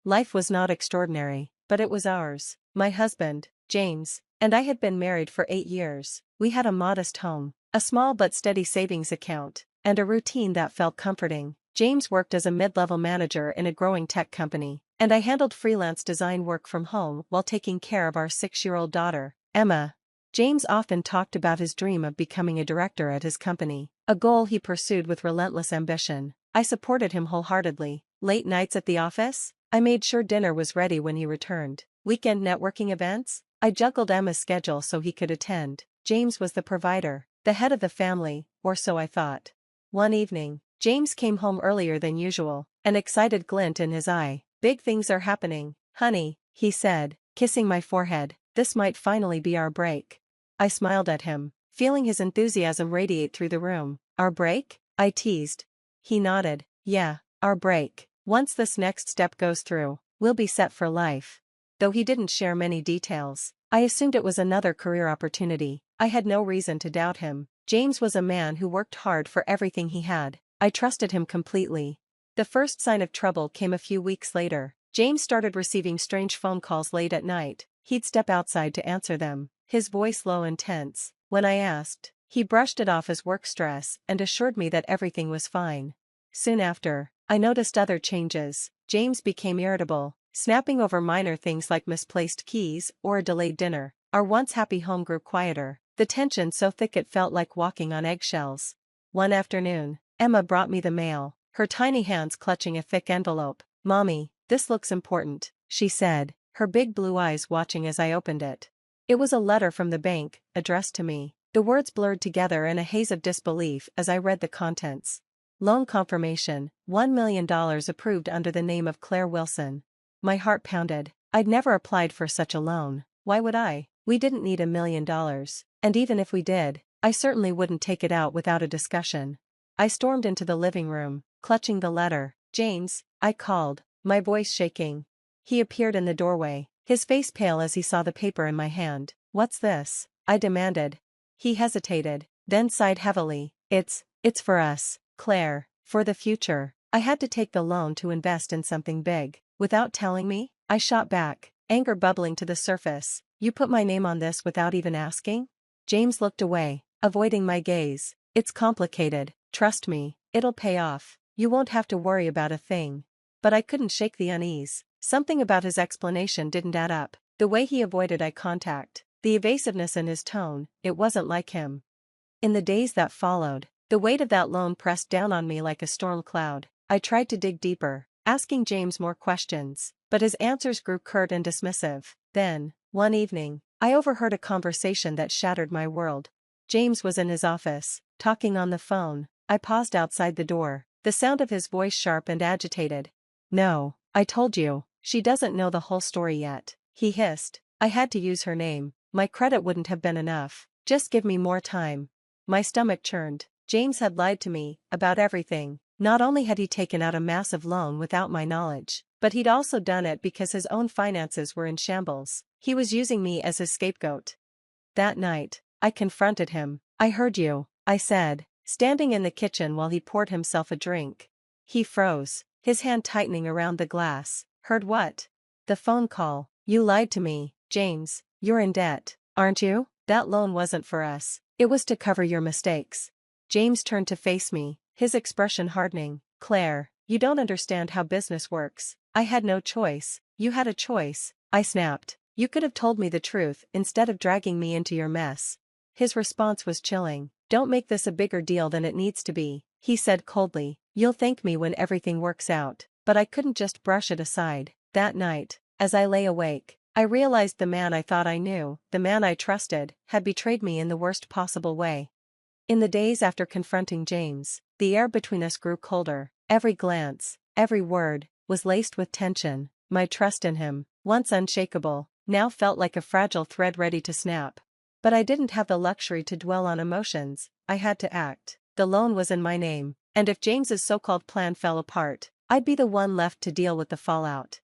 Life was not extraordinary, but it was ours. My husband, James, and I had been married for 8 years. We had a modest home, a small but steady savings account, and a routine that felt comforting. James worked as a mid-level manager in a growing tech company, and I handled freelance design work from home while taking care of our 6-year-old daughter, Emma. James often talked about his dream of becoming a director at his company, a goal he pursued with relentless ambition. I supported him wholeheartedly. Late nights at the office? I made sure dinner was ready when he returned. Weekend networking events? I juggled Emma's schedule so he could attend. James was the provider, the head of the family, or so I thought. One evening, James came home earlier than usual, an excited glint in his eye. "Big things are happening, honey," he said, kissing my forehead. "This might finally be our break." I smiled at him, feeling his enthusiasm radiate through the room. "Our break?" I teased. He nodded. "Yeah, our break. Once this next step goes through, we'll be set for life." Though he didn't share many details, I assumed it was another career opportunity. I had no reason to doubt him. James was a man who worked hard for everything he had. I trusted him completely. The first sign of trouble came a few weeks later. James started receiving strange phone calls late at night. He'd step outside to answer them, his voice low and tense. When I asked, he brushed it off as work stress and assured me that everything was fine. Soon after, I noticed other changes. James became irritable, snapping over minor things like misplaced keys or a delayed dinner. Our once happy home grew quieter, the tension so thick it felt like walking on eggshells. One afternoon, Emma brought me the mail, her tiny hands clutching a thick envelope. "Mommy, this looks important," she said, her big blue eyes watching as I opened it. It was a letter from the bank, addressed to me. The words blurred together in a haze of disbelief as I read the contents. Loan confirmation, $1 million approved under the name of Claire Wilson. My heart pounded. I'd never applied for such a loan. Why would I? We didn't need $1 million, and even if we did, I certainly wouldn't take it out without a discussion. I stormed into the living room, clutching the letter. "James," I called, my voice shaking. He appeared in the doorway, his face pale as he saw the paper in my hand. "What's this?" I demanded. He hesitated, then sighed heavily. It's for us, Claire, for the future." I had to take the loan to invest in something big. Without telling me? I shot back, anger bubbling to the surface. "You put my name on this without even asking?" James looked away, avoiding my gaze. "It's complicated. Trust me, it'll pay off. You won't have to worry about a thing." But I couldn't shake the unease. Something about his explanation didn't add up. The way he avoided eye contact, the evasiveness in his tone, it wasn't like him. In the days that followed, the weight of that loan pressed down on me like a storm cloud. I tried to dig deeper, asking James more questions, but his answers grew curt and dismissive. Then, one evening, I overheard a conversation that shattered my world. James was in his office, talking on the phone. I paused outside the door, the sound of his voice sharp and agitated. "No, I told you, she doesn't know the whole story yet," he hissed. I had to use her name. My credit wouldn't have been enough. "Just give me more time." My stomach churned. James had lied to me about everything. Not only had he taken out a massive loan without my knowledge, but he'd also done it because his own finances were in shambles. He was using me as his scapegoat. That night, I confronted him. "I heard you," I said, standing in the kitchen while he poured himself a drink. He froze, his hand tightening around the glass. "Heard what?" "The phone call. You lied to me, James. You're in debt, aren't you? That loan wasn't for us. It was to cover your mistakes." James turned to face me, his expression hardening. "Claire, you don't understand how business works. I had no choice." "You had a choice," I snapped. "You could have told me the truth instead of dragging me into your mess." His response was chilling. "Don't make this a bigger deal than it needs to be," he said coldly. "You'll thank me when everything works out." But I couldn't just brush it aside. That night, as I lay awake, I realized the man I thought I knew, the man I trusted, had betrayed me in the worst possible way. In the days after confronting James, the air between us grew colder. Every glance, every word, was laced with tension. My trust in him, once unshakable, now felt like a fragile thread ready to snap. But I didn't have the luxury to dwell on emotions. I had to act. The loan was in my name, and if James's so-called plan fell apart, I'd be the one left to deal with the fallout.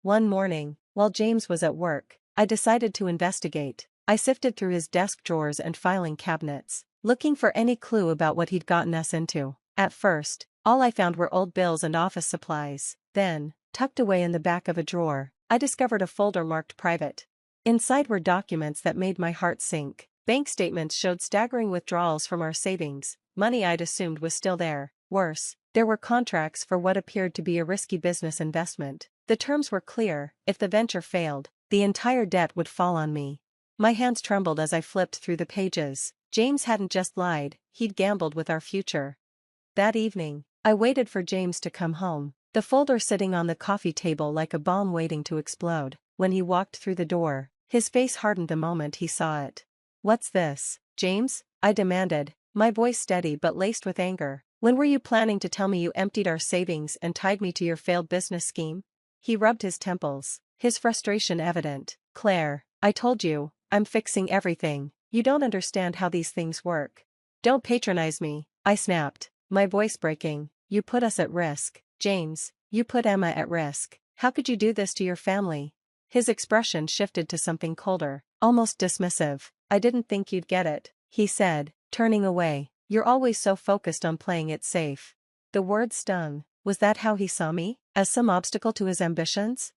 One morning, while James was at work, I decided to investigate. I sifted through his desk drawers and filing cabinets, looking for any clue about what he'd gotten us into. At first, all I found were old bills and office supplies. Then, Tucked away in the back of a drawer, I discovered a folder marked private. Inside were documents that made my heart sink. Bank statements showed staggering withdrawals from our savings, money I'd assumed was still there. Worse, there were contracts for what appeared to be a risky business investment. The terms were clear: if the venture failed, the entire debt would fall on me. My hands trembled as I flipped through the pages. James hadn't just lied, he'd gambled with our future. That evening, I waited for James to come home, the folder sitting on the coffee table like a bomb waiting to explode. When he walked through the door, his face hardened the moment he saw it. "What's this, James?" I demanded, my voice steady but laced with anger. "When were you planning to tell me you emptied our savings and tied me to your failed business scheme?" He rubbed his temples, his frustration evident. "Claire, I told you, I'm fixing everything. You don't understand how these things work." "Don't patronize me," I snapped, my voice breaking. "You put us at risk, James. You put Emma at risk. How could you do this to your family?" His expression shifted to something colder, almost dismissive. "I didn't think you'd get it," he said, turning away. "You're always so focused on playing it safe." The word stung. Was that how he saw me? As some obstacle to his ambitions?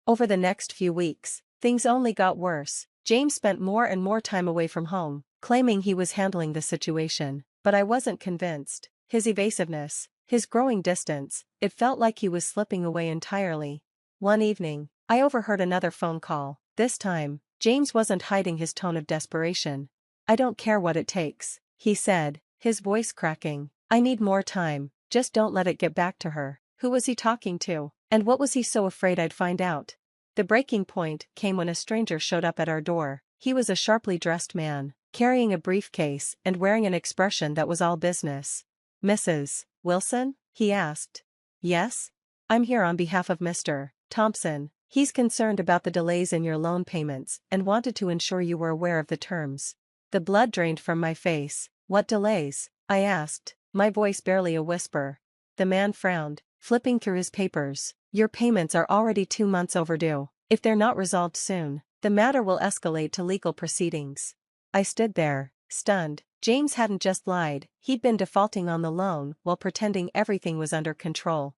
Over the next few weeks, things only got worse. James spent more and more time away from home, claiming he was handling the situation, but I wasn't convinced. His evasiveness, his growing distance, it felt like he was slipping away entirely. One evening, I overheard another phone call. This time, James wasn't hiding his tone of desperation. "I don't care what it takes," he said, his voice cracking. "I need more time, just don't let it get back to her." Who was he talking to, and what was he so afraid I'd find out? The breaking point came when a stranger showed up at our door. He was a sharply dressed man, carrying a briefcase and wearing an expression that was all business. "Mrs. Wilson?" he asked. "Yes? I'm here on behalf of Mr. Thompson. He's concerned about the delays in your loan payments and wanted to ensure you were aware of the terms." The blood drained from my face. "What delays?" I asked, my voice barely a whisper. The man frowned, flipping through his papers. "Your payments are already 2 months overdue. If they're not resolved soon, the matter will escalate to legal proceedings." I stood there, stunned. James hadn't just lied, he'd been defaulting on the loan while pretending everything was under control.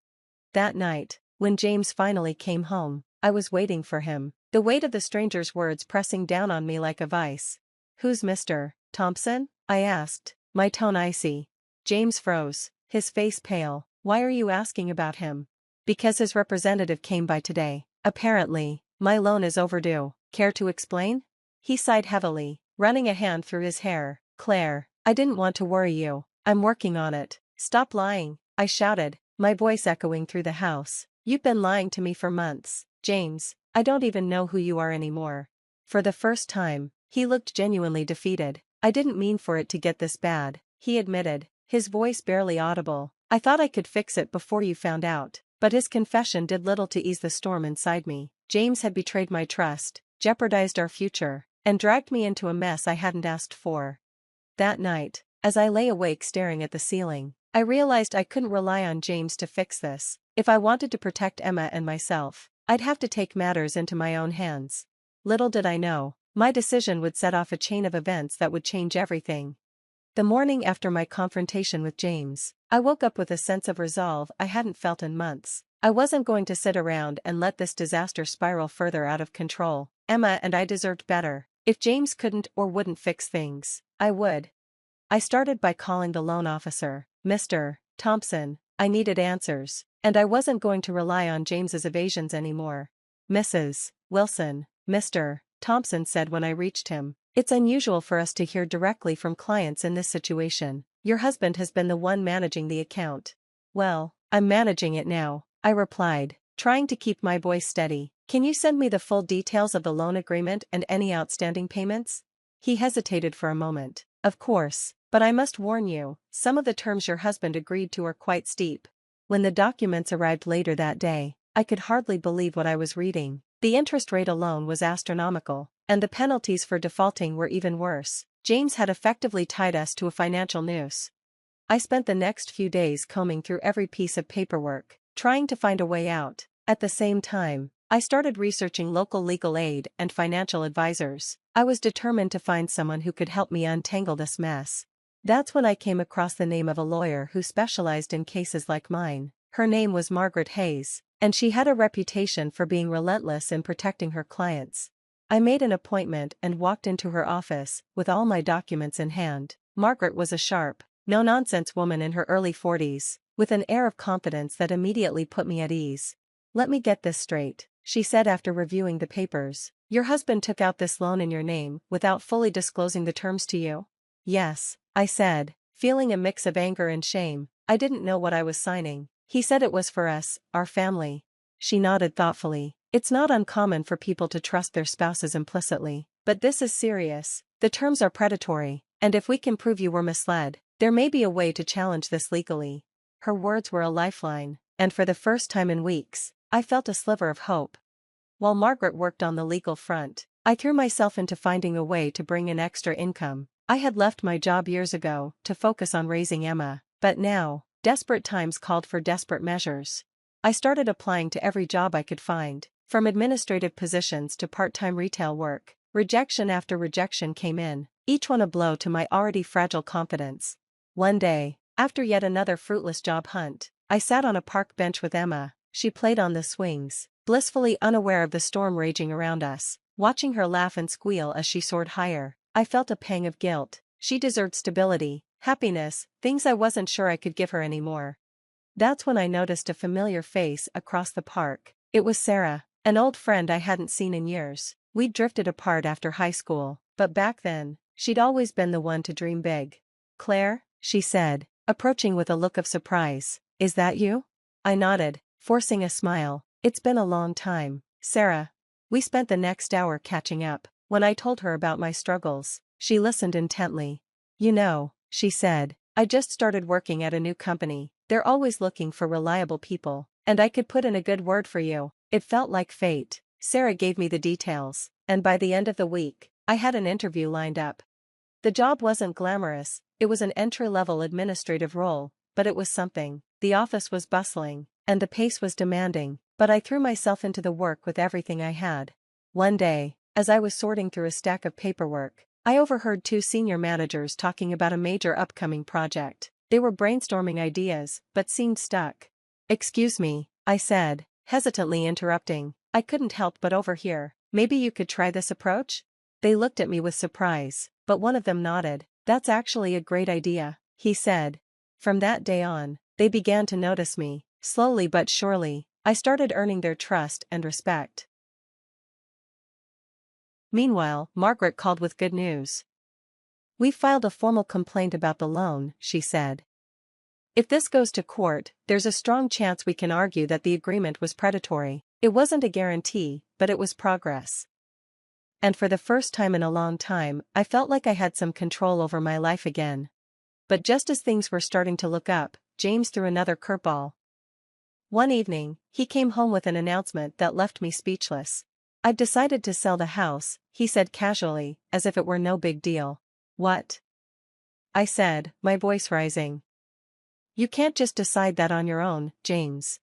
That night, when James finally came home, I was waiting for him, the weight of the stranger's words pressing down on me like a vice. "Who's Mr. Thompson?" I asked, my tone icy. James froze, his face pale. "Why are you asking about him?" "Because his representative came by today. Apparently, my loan is overdue. Care to explain?" He sighed heavily, running a hand through his hair. "Claire, I didn't want to worry you. I'm working on it." "Stop lying," I shouted, my voice echoing through the house. "You've been lying to me for months, James. I don't even know who you are anymore." For the first time, he looked genuinely defeated. "I didn't mean for it to get this bad," he admitted, his voice barely audible. "I thought I could fix it before you found out." But his confession did little to ease the storm inside me. James had betrayed my trust, jeopardized our future, and dragged me into a mess I hadn't asked for. That night, as I lay awake staring at the ceiling, I realized I couldn't rely on James to fix this. If I wanted to protect Emma and myself, I'd have to take matters into my own hands. Little did I know, my decision would set off a chain of events that would change everything. The morning after my confrontation with James, I woke up with a sense of resolve I hadn't felt in months. I wasn't going to sit around and let this disaster spiral further out of control. Emma and I deserved better. If James couldn't or wouldn't fix things, I would. I started by calling the loan officer. "Mr. Thompson, I needed answers, and I wasn't going to rely on James's evasions anymore." "Mrs. Wilson," Mr. Thompson said when I reached him. "It's unusual for us to hear directly from clients in this situation. Your husband has been the one managing the account." "Well, I'm managing it now," I replied, trying to keep my voice steady. "Can you send me the full details of the loan agreement and any outstanding payments?" He hesitated for a moment. "Of course, but I must warn you, some of the terms your husband agreed to are quite steep." When the documents arrived later that day, I could hardly believe what I was reading. The interest rate alone was astronomical, and the penalties for defaulting were even worse. James had effectively tied us to a financial noose. I spent the next few days combing through every piece of paperwork, trying to find a way out. At the same time, I started researching local legal aid and financial advisors. I was determined to find someone who could help me untangle this mess. That's when I came across the name of a lawyer who specialized in cases like mine. Her name was Margaret Hayes, and she had a reputation for being relentless in protecting her clients. I made an appointment and walked into her office, with all my documents in hand. Margaret was a sharp, no-nonsense woman in her early 40s, with an air of confidence that immediately put me at ease. "Let me get this straight," she said after reviewing the papers. "Your husband took out this loan in your name without fully disclosing the terms to you?" "Yes," I said, feeling a mix of anger and shame. I didn't know what I was signing. "He said it was for us, our family." She nodded thoughtfully. "It's not uncommon for people to trust their spouses implicitly. But this is serious. The terms are predatory, and if we can prove you were misled, there may be a way to challenge this legally." Her words were a lifeline, and for the first time in weeks, I felt a sliver of hope. While Margaret worked on the legal front, I threw myself into finding a way to bring in extra income. I had left my job years ago to focus on raising Emma, but now, desperate times called for desperate measures. I started applying to every job I could find, from administrative positions to part-time retail work. Rejection after rejection came in, each one a blow to my already fragile confidence. One day, after yet another fruitless job hunt, I sat on a park bench with Emma. She played on the swings, blissfully unaware of the storm raging around us. Watching her laugh and squeal as she soared higher, I felt a pang of guilt. She deserved stability, happiness, things I wasn't sure I could give her anymore. That's when I noticed a familiar face across the park. It was Sarah, an old friend I hadn't seen in years. We'd drifted apart after high school, but back then, she'd always been the one to dream big. "Claire," she said, approaching with a look of surprise, "is that you?" I nodded, forcing a smile. "It's been a long time, Sarah." We spent the next hour catching up. When I told her about my struggles, she listened intently. "You know," she said, "I just started working at a new company. They're always looking for reliable people, and I could put in a good word for you." It felt like fate. Sarah gave me the details, and by the end of the week, I had an interview lined up. The job wasn't glamorous, it was an entry-level administrative role, but it was something. The office was bustling, and the pace was demanding, but I threw myself into the work with everything I had. One day, as I was sorting through a stack of paperwork, I overheard two senior managers talking about a major upcoming project. They were brainstorming ideas, but seemed stuck. "Excuse me," I said, hesitantly interrupting. I couldn't help but overhear. "Maybe you could try this approach?" They looked at me with surprise, but one of them nodded. "That's actually a great idea," he said. From that day on, they began to notice me. Slowly but surely, I started earning their trust and respect. Meanwhile, Margaret called with good news. "We filed a formal complaint about the loan," she said. "If this goes to court, there's a strong chance we can argue that the agreement was predatory. It wasn't a guarantee, but it was progress." And for the first time in a long time, I felt like I had some control over my life again. But just as things were starting to look up, James threw another curveball. One evening, he came home with an announcement that left me speechless. "I've decided to sell the house," he said casually, as if it were no big deal. "What?" I said, my voice rising. "You can't just decide that on your own, James.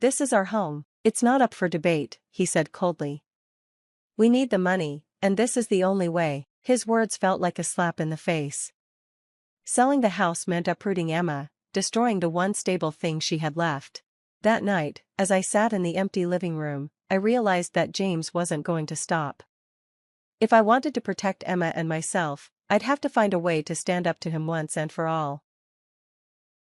This is our home, it's not up for debate," he said coldly. "We need the money, and this is the only way." His words felt like a slap in the face. Selling the house meant uprooting Emma, destroying the one stable thing she had left. That night, as I sat in the empty living room, I realized that James wasn't going to stop. If I wanted to protect Emma and myself, I'd have to find a way to stand up to him once and for all.